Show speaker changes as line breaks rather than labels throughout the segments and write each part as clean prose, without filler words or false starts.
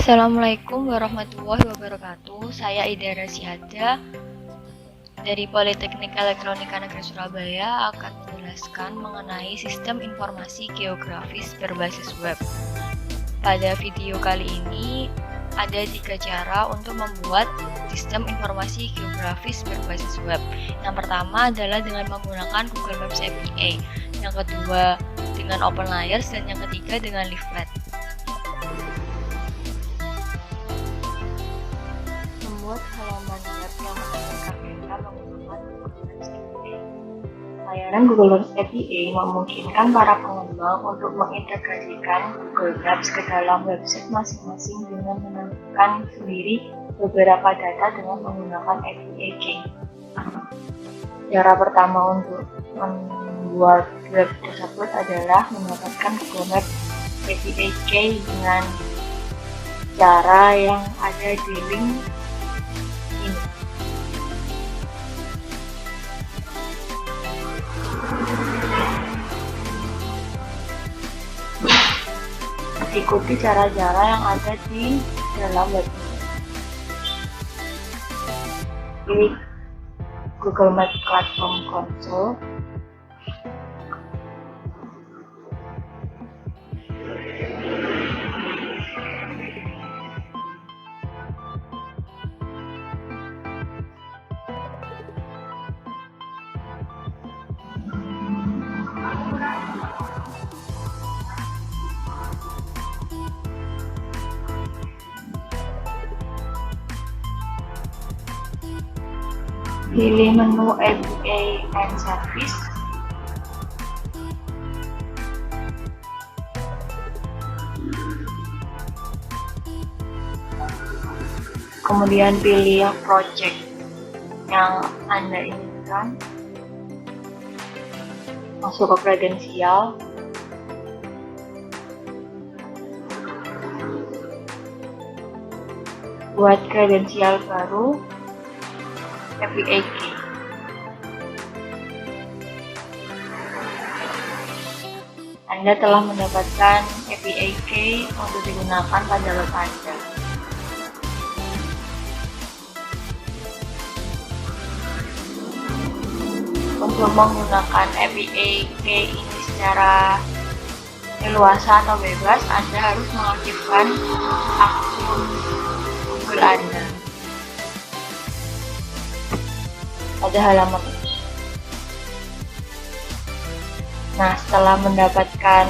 Assalamualaikum warahmatullahi wabarakatuh. Saya Ida Rasyada dari Politeknik Elektronika Negeri Surabaya akan menjelaskan mengenai sistem informasi geografis berbasis web. Pada video kali ini ada 3 cara untuk membuat sistem informasi geografis berbasis web. Yang pertama adalah dengan menggunakan Google Maps API, yang kedua dengan OpenLayers, dan yang ketiga dengan Leaflet. Membuat halaman web yang menggunakan peta menggunakan Google Maps API. Layanan Google Maps API memungkinkan para pengembang untuk mengintegrasikan Google Maps ke dalam website masing-masing dengan menambahkan sendiri beberapa data dengan menggunakan API Key. Cara pertama untuk membuat web tersebut adalah mendapatkan Google Maps API Key dengan cara yang ada di link ini. Ikuti cara-cara yang ada di dalam web ini. Klik Google Maps Platform Console. Pilih menu API and Service. Kemudian pilih project yang Anda inginkan. Masuk ke kredensial. Buat kredensial baru, API Key. Anda telah mendapatkan API Key untuk digunakan pada web Anda. Untuk menggunakan API Key ini secara leluasa atau bebas, Anda harus mengaktifkan akun Google Anda pada halaman ini. Nah, setelah mendapatkan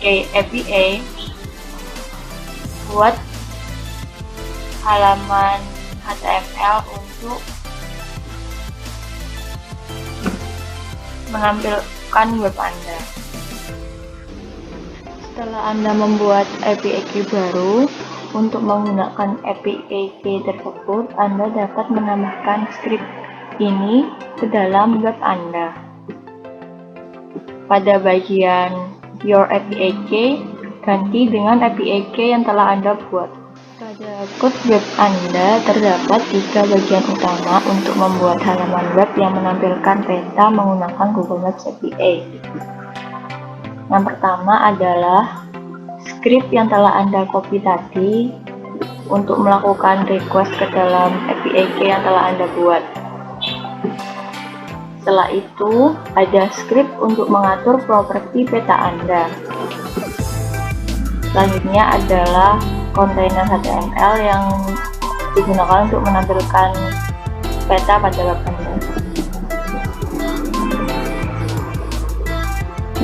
API, buat halaman HTML untuk menampilkan web Anda. Setelah Anda membuat API Key baru, untuk menggunakan API Key tersebut, Anda dapat menambahkan script ini ke dalam web Anda. Pada bagian Your API Key, ganti dengan API Key yang telah Anda buat. Pada code web Anda terdapat 3 bagian utama untuk membuat halaman web yang menampilkan peta menggunakan Google Maps API. Yang pertama adalah script yang telah Anda copy tadi untuk melakukan request ke dalam API Key yang telah Anda buat. Setelah itu, ada script untuk mengatur properti peta Anda. Selanjutnya adalah kontainer HTML yang digunakan untuk menampilkan peta pada web Anda.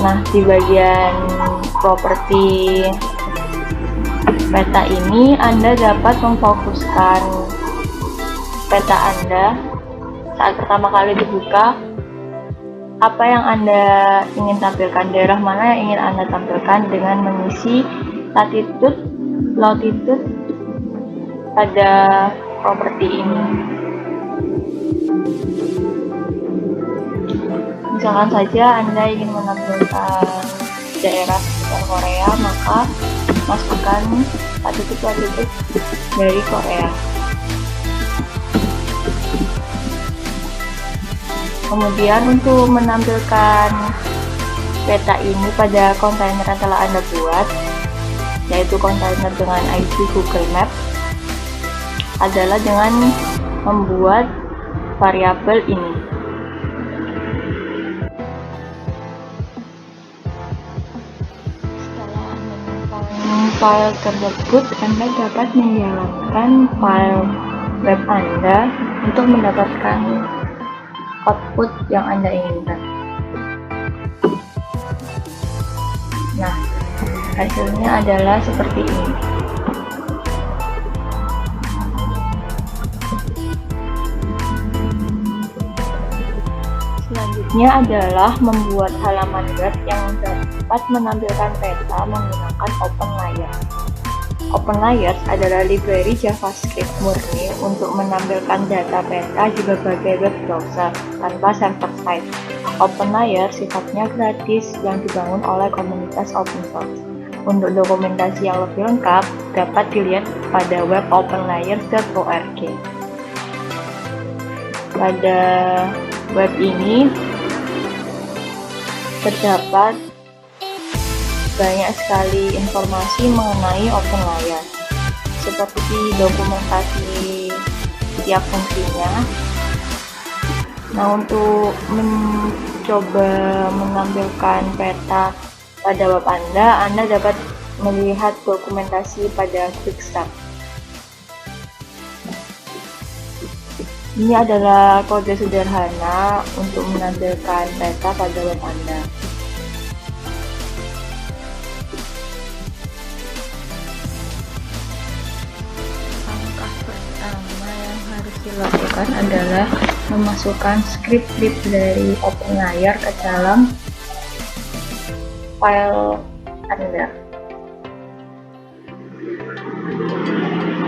Nah, di bagian properti peta ini, Anda dapat memfokuskan peta Anda saat pertama kali dibuka. Apa yang Anda ingin tampilkan, daerah mana yang ingin Anda tampilkan dengan mengisi latitude, longitude pada properti ini. Misalkan saja Anda ingin menampilkan daerah sekitar Korea, maka masukkan latitude dari Korea. Kemudian untuk menampilkan peta ini pada kontainer yang telah Anda buat, yaitu kontainer dengan ID Google Map, adalah dengan membuat variabel ini. Setelah menyimpan file tersebut, Anda dapat menjalankan file web Anda untuk mendapatkan output yang Anda inginkan. Nah, hasilnya adalah seperti ini. Selanjutnya adalah membuat halaman web yang dapat menampilkan peta menggunakan OpenLayers. OpenLayers adalah library JavaScript murni untuk menampilkan data peta di berbagai web browser tanpa server side. OpenLayers sifatnya gratis yang dibangun olay komunitas open source. Untuk dokumentasi yang lebih lengkap dapat dilihat pada web openlayers.org. Pada web ini terdapat banyak sekali informasi mengenai OpenLayers, seperti dokumentasi setiap fungsinya. Nah, untuk mencoba menampilkan peta pada web Anda dapat melihat dokumentasi pada Quick Start. Ini adalah kode sederhana untuk menampilkan peta pada web Anda. Langkah pertama yang harus dilakukan adalah memasukkan script lib dari OpenLayers ke dalam file Anda.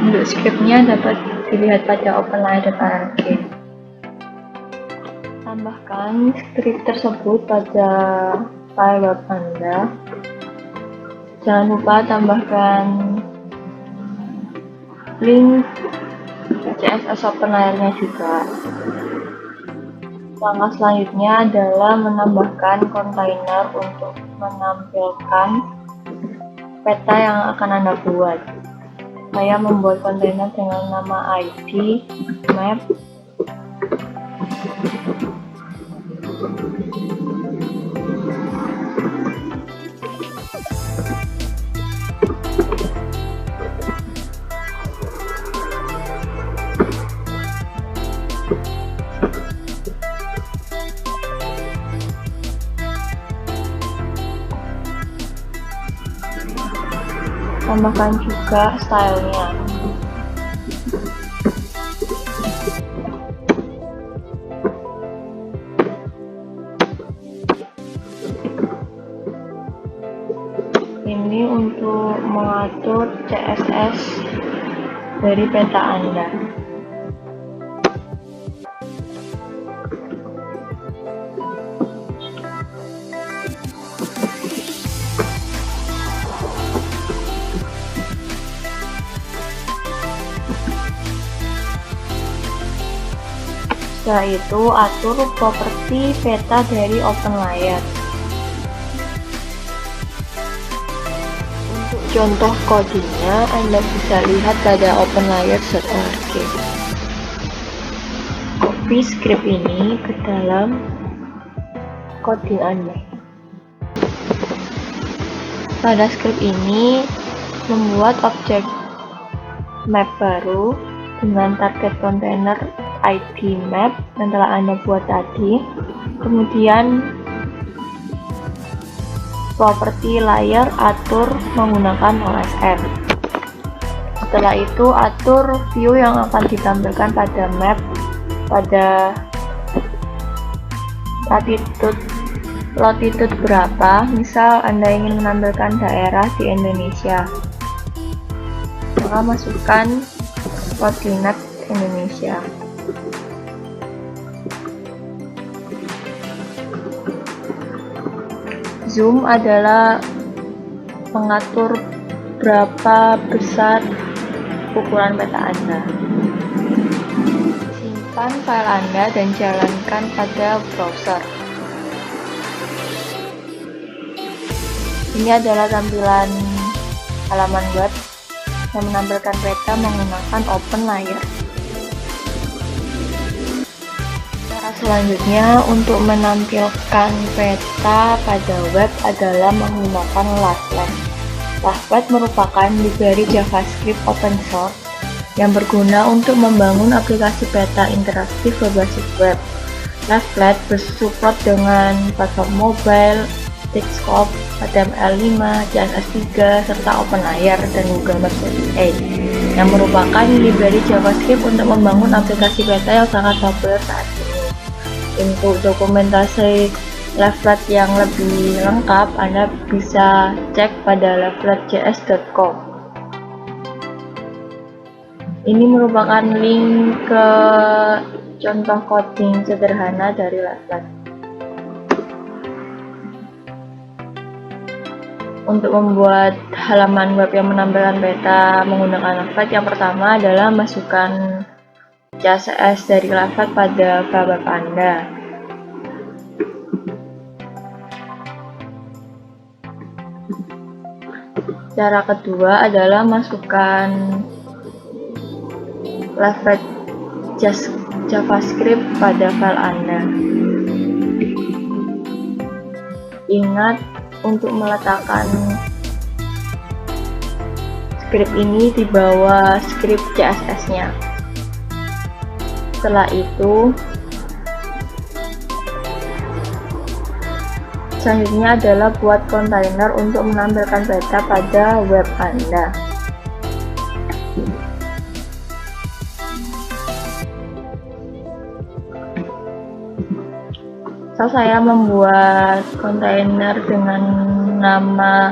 Untuk scriptnya dapat dilihat pada openlayers.org. Tambahkan script tersebut pada file web Anda. Jangan lupa tambahkan link CSS OpenLayers-nya juga. Langkah selanjutnya adalah menambahkan kontainer untuk menampilkan peta yang akan Anda buat. Saya membuat kontainer dengan nama ID map tambahkan juga stylenya. Ini untuk mengatur CSS dari peta Anda. Setelah itu, atur properti peta dari OpenLayers. Untuk contoh kodenya, Anda bisa lihat pada openlayers.org. Copy script ini ke dalam coding Anda. Pada script ini, membuat objek map baru dengan target kontainer ID map yang telah Anda buat tadi. Kemudian properti layer atur menggunakan OSM. Setelah itu atur view yang akan ditampilkan pada map pada latitude berapa. Misal Anda ingin menampilkan daerah di Indonesia, maka masukkan koordinat Indonesia. Zoom adalah mengatur berapa besar ukuran peta Anda. Simpan file Anda dan jalankan pada browser. Ini adalah tampilan halaman web yang menampilkan peta menggunakan open layer. Cara selanjutnya untuk menampilkan peta pada web adalah menggunakan Lavlet. Lavlet merupakan library JavaScript open source yang berguna untuk membangun aplikasi peta interaktif berbasis web. Lavlet bersupport dengan platform mobile, Xcode, HTML5, CSS3, serta OpenLayer dan Google Maps API, yang merupakan library JavaScript untuk membangun aplikasi peta yang sangat populer saat ini. Untuk dokumentasi Lavlet yang lebih lengkap, Anda bisa cek pada lavletjs.com. Ini merupakan link ke contoh coding sederhana dari Lavlet. Untuk membuat halaman web yang menampilkan peta menggunakan Lavlet, yang pertama adalah masukkan CSS dari Lavlet pada file web Anda. Cara kedua adalah masukkan Lavlet JavaScript pada file Anda. Ingat untuk meletakkan script ini di bawah script CSS-nya. Setelah itu, selanjutnya adalah buat kontainer untuk menampilkan peta pada web Anda. Saya membuat kontainer dengan nama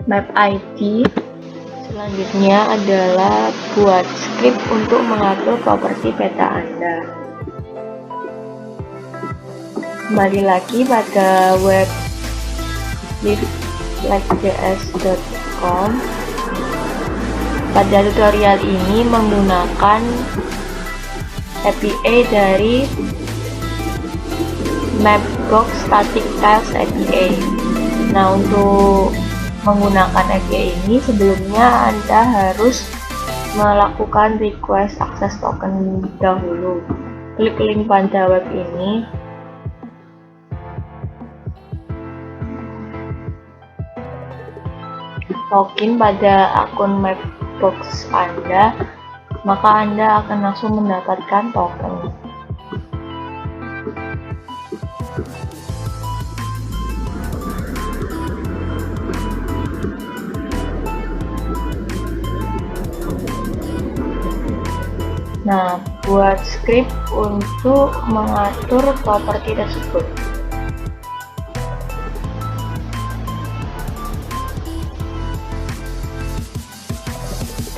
map_id. Selanjutnya adalah buat script untuk mengatur properti peta Anda. Kembali lagi pada web lavletjs.com. Pada tutorial ini menggunakan API dari Mapbox Static Tiles API. Nah, untuk menggunakan API ini sebelumnya Anda harus melakukan request access token dahulu. Klik link pada web ini. Login pada akun Mapbox Anda, maka Anda akan langsung mendapatkan token. Nah, buat script untuk mengatur properti tersebut.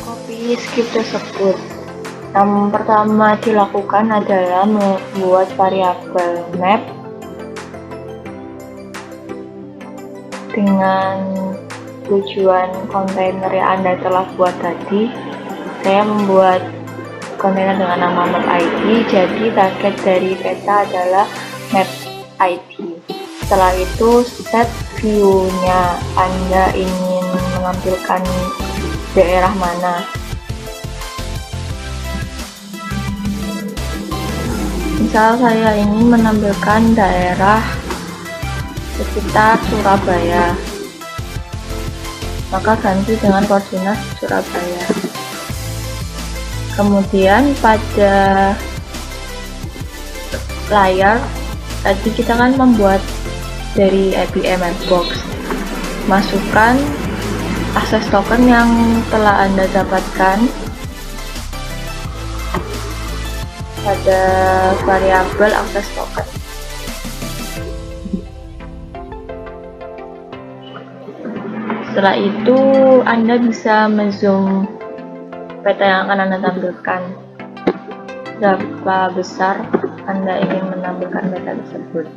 Copy script tersebut. Yang pertama dilakukan adalah membuat variabel map dengan tujuan kontainer yang Anda telah buat tadi. Saya membuat kontainer dengan nama map_id, jadi target dari peta adalah map_id. Setelah itu set view-nya, Anda ingin menampilkan daerah mana. Misal saya ingin menampilkan daerah sekitar Surabaya, maka ganti dengan koordinat Surabaya. Kemudian pada layar tadi kita kan membuat dari API Mapbox, masukkan akses token yang telah Anda dapatkan pada variabel akses token. Setelah itu Anda bisa menzoom peta yang akan Anda tampilkan, berapa besar Anda ingin menampilkan peta tersebut.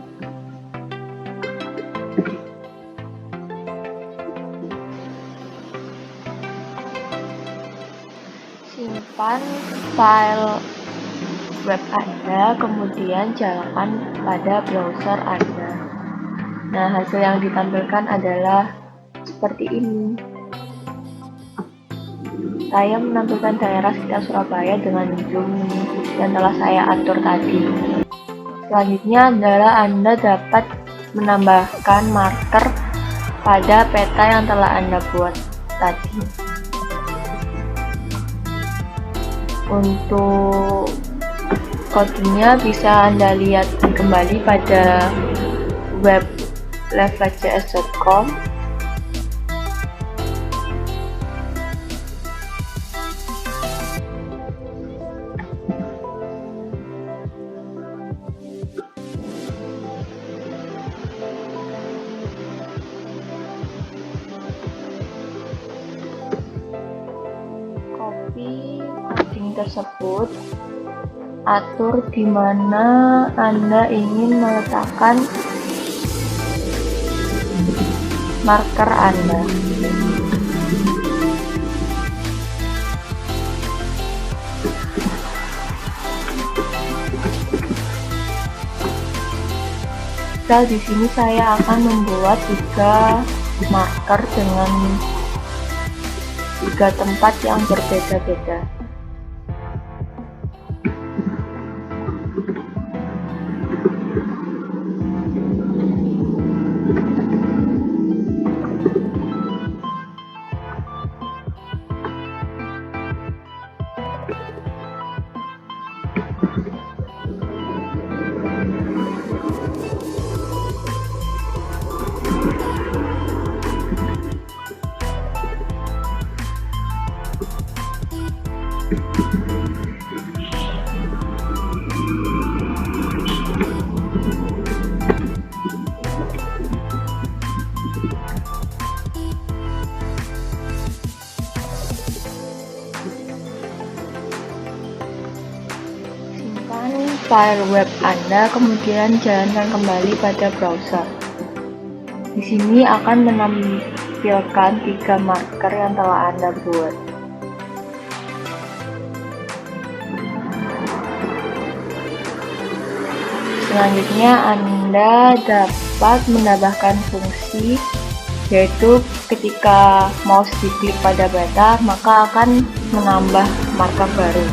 Simpan file web Anda, kemudian jalankan pada browser Anda. Nah, hasil yang ditampilkan adalah seperti ini. Saya menampilkan daerah sekitar Surabaya dengan zoom yang telah saya atur tadi. Selanjutnya adalah Anda dapat menambahkan marker pada peta yang telah Anda buat tadi. Untuk kodenya bisa Anda lihat kembali pada web level.js.com. Copy coding tersebut, atur di mana Anda ingin meletakkan marker Anda. Di sini saya akan membuat 3 marker dengan 3 tempat yang berbeda-beda. File web Anda, kemudian jalankan kembali pada browser. Di sini akan menampilkan 3 marker yang telah Anda buat. Selanjutnya Anda dapat menambahkan fungsi, yaitu ketika mouse diklik pada peta, maka akan menambah marker baru.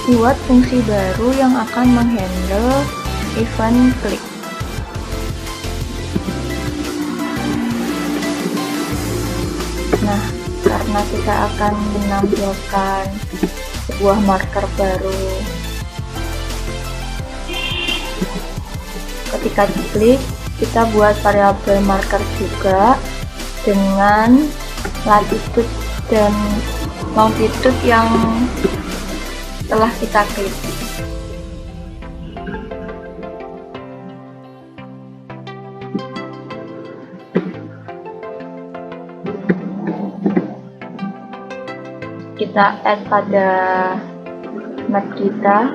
Buat fungsi baru yang akan menghandle event klik. Nah, karena kita akan menampilkan sebuah marker baru ketika diklik, kita buat variabel marker juga dengan latitude dan longitude yang telah kita klik. Kita add pada map kita.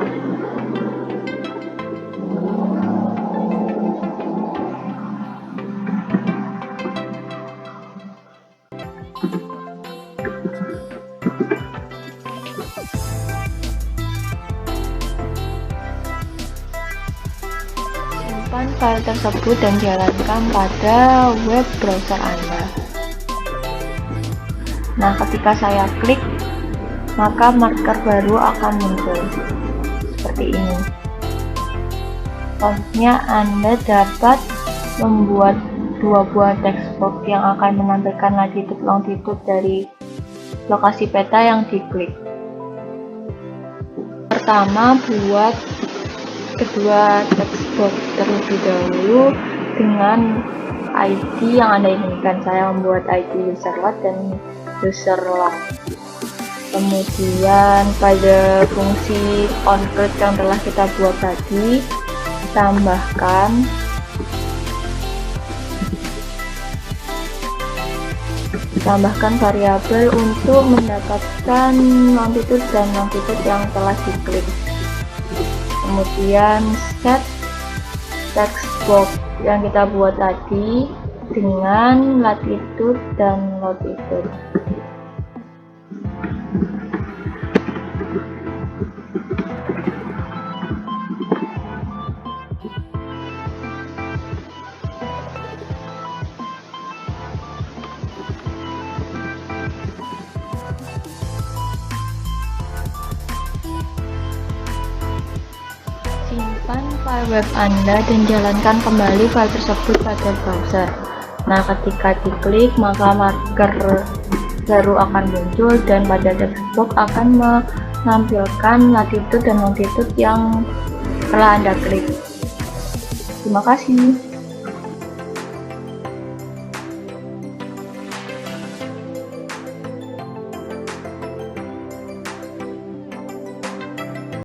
Simpan file tersebut dan jalankan pada web browser Anda. Nah, ketika saya klik, maka marker baru akan muncul seperti ini. Selanjutnya Anda dapat membuat 2 buah text box yang akan menampilkan latitude longitude dari lokasi peta yang diklik. Pertama, buat kedua text box terlebih dahulu dengan ID yang Anda inginkan. Saya membuat ID user lot dan user lot. Kemudian pada fungsi onClick yang telah kita buat tadi, tambahkan variabel untuk mendapatkan longitude dan longitude yang telah diklik. Kemudian set text box yang kita buat tadi dengan latitude dan longitude. file web Anda dan jalankan kembali file tersebut pada browser. Nah, ketika diklik, maka marker baru akan muncul dan pada text akan menampilkan latitude dan longitude yang telah Anda klik. Terima kasih.